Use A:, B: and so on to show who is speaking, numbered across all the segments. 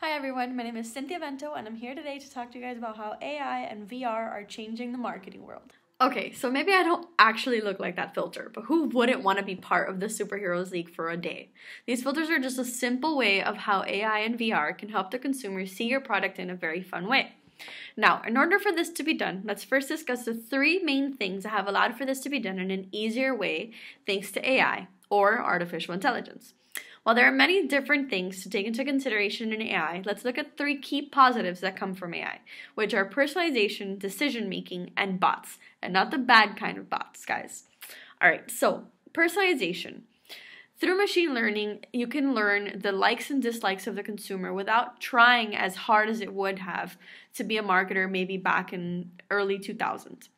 A: Hi everyone, my name is Cynthia Vento and I'm here today to talk to you guys about how AI and VR are changing the marketing world. Okay, so maybe I don't actually look like that filter, but who wouldn't want to be part of the Superheroes League for a day? These filters are just a simple way of how AI and VR can help the consumer see your product in a very fun way. Now, in order for this to be done, let's first discuss the three main things that have allowed for this to be done in an easier way thanks to AI, or artificial intelligence. While there are many different things to take into consideration in AI, let's look at three key positives that come from AI, which are personalization, decision making, and bots, and not the bad kind of bots, guys. All right, so personalization. Through machine learning, you can learn the likes and dislikes of the consumer without trying as hard as it would have to be a marketer maybe back in early 2000s.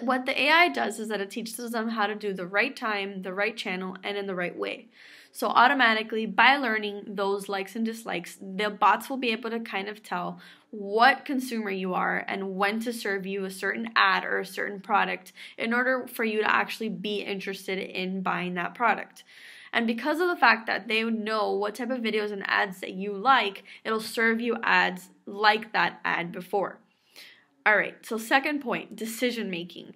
A: What the AI does is that it teaches them how to do the right time, the right channel, and in the right way. So automatically, by learning those likes and dislikes, the bots will be able to kind of tell what consumer you are and when to serve you a certain ad or a certain product in order for you to actually be interested in buying that product. And because of the fact that they know what type of videos and ads that you like, it'll serve you ads like that ad before. All right, so second point, decision making.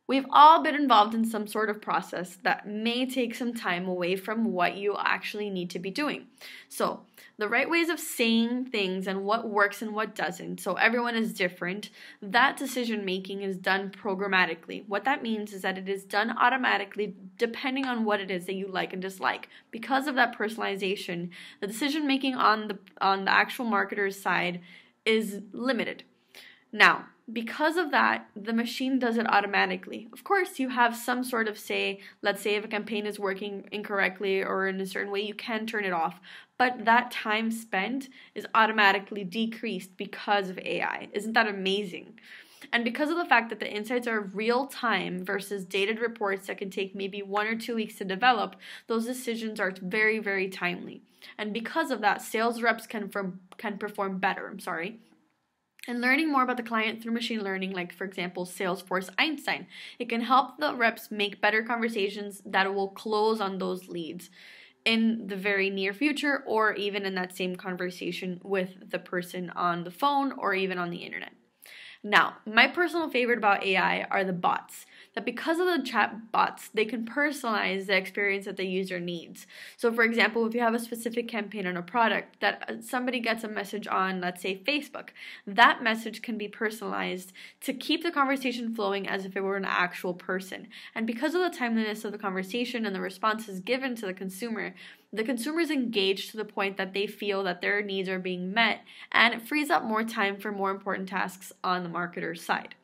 A: We've all been involved in some sort of process that may take some time away from what you actually need to be doing. So, the right ways of saying things and what works and what doesn't, so everyone is different, that decision making is done programmatically. What that means is that it is done automatically depending on what it is that you like and dislike. Because of that personalization, the decision making on the actual marketer's side is limited. Now, because of that, the machine does it automatically. Of course, you have some sort of say, let's say if a campaign is working incorrectly or in a certain way, you can turn it off. But that time spent is automatically decreased because of AI. Isn't that amazing? And because of the fact that the insights are real time versus dated reports that can take maybe 1 or 2 weeks to develop, those decisions are very, very timely. And because of that, sales reps can perform better. And learning more about the client through machine learning, like for example, Salesforce Einstein, it can help the reps make better conversations that will close on those leads in the very near future or even in that same conversation with the person on the phone or even on the internet. Now, my personal favorite about AI are the bots. That because of the chat bots, they can personalize the experience that the user needs. So for example, if you have a specific campaign on a product that somebody gets a message on, let's say Facebook, that message can be personalized to keep the conversation flowing as if it were an actual person. And because of the timeliness of the conversation and the responses given to the consumer is engaged to the point that they feel that their needs are being met, and it frees up more time for more important tasks on the marketer's side.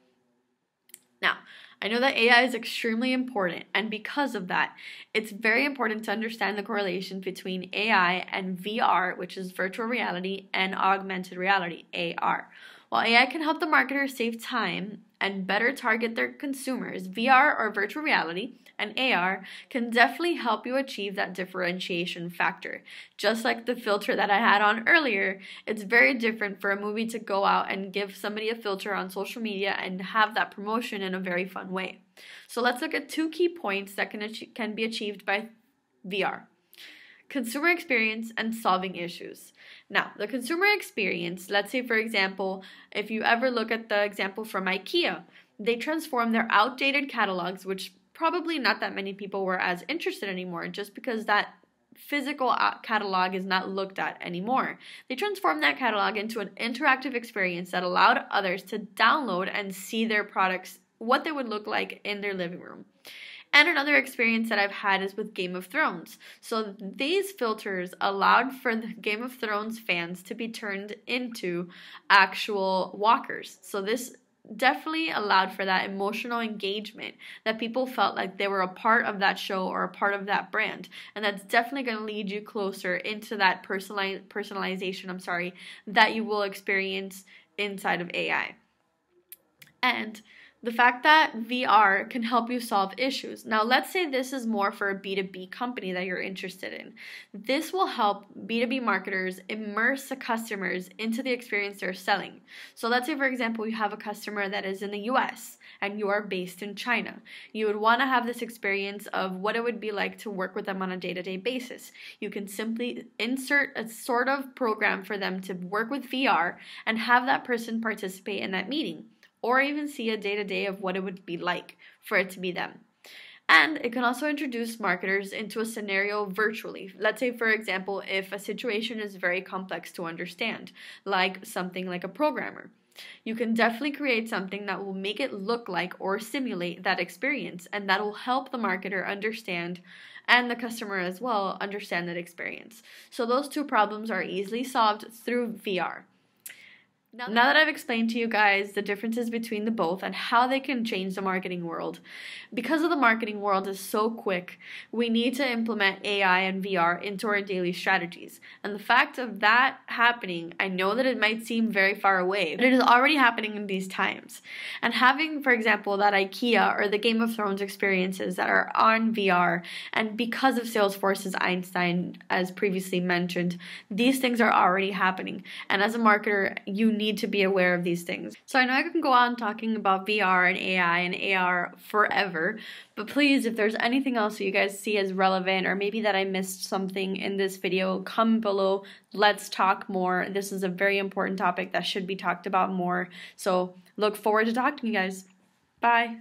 A: Now, I know that AI is extremely important, and because of that, it's very important to understand the correlation between AI and VR, which is virtual reality, and augmented reality, AR. While AI can help the marketer save time and better target their consumers, VR or virtual reality and AR can definitely help you achieve that differentiation factor. Just like the filter that I had on earlier, it's very different for a movie to go out and give somebody a filter on social media and have that promotion in a very fun way. So let's look at two key points that can be achieved by VR. Consumer experience and solving issues. Now, the consumer experience, let's say for example, if you ever look at the example from IKEA, they transformed their outdated catalogs, which probably not that many people were as interested anymore just because that physical catalog is not looked at anymore. They transformed that catalog into an interactive experience that allowed others to download and see their products, what they would look like in their living room. And another experience that I've had is with Game of Thrones. So these filters allowed for the Game of Thrones fans to be turned into actual walkers. So this definitely allowed for that emotional engagement that people felt like they were a part of that show or a part of that brand. And that's definitely going to lead you closer into that personalization, that you will experience inside of AI. And The fact that VR can help you solve issues. Now, let's say this is more for a B2B company that you're interested in. This will help B2B marketers immerse the customers into the experience they're selling. So let's say, for example, you have a customer that is in the US and you are based in China. You would want to have this experience of what it would be like to work with them on a day-to-day basis. You can simply insert a sort of program for them to work with VR and have that person participate in that meeting, or even see a day-to-day of what it would be like for it to be them. And it can also introduce marketers into a scenario virtually. Let's say, for example, if a situation is very complex to understand, like something like a programmer. You can definitely create something that will make it look like or simulate that experience, and that will help the marketer understand and the customer as well understand that experience. So those two problems are easily solved through VR. Now that I've explained to you guys the differences between the both and how they can change the marketing world, because of the marketing world is so quick, we need to implement AI and VR into our daily strategies. And the fact of that happening, I know that it might seem very far away, but it is already happening in these times. And having, for example, that IKEA or the Game of Thrones experiences that are on VR, and because of Salesforce's Einstein, as previously mentioned, these things are already happening. And as a marketer, you need to be aware of these things. So I know I can go on talking about VR and AI and AR forever, but please, if there's anything else that you guys see as relevant, or maybe that I missed something in this video, comment below. Let's talk more. This is a very important topic that should be talked about more. So look forward to talking to you guys. Bye.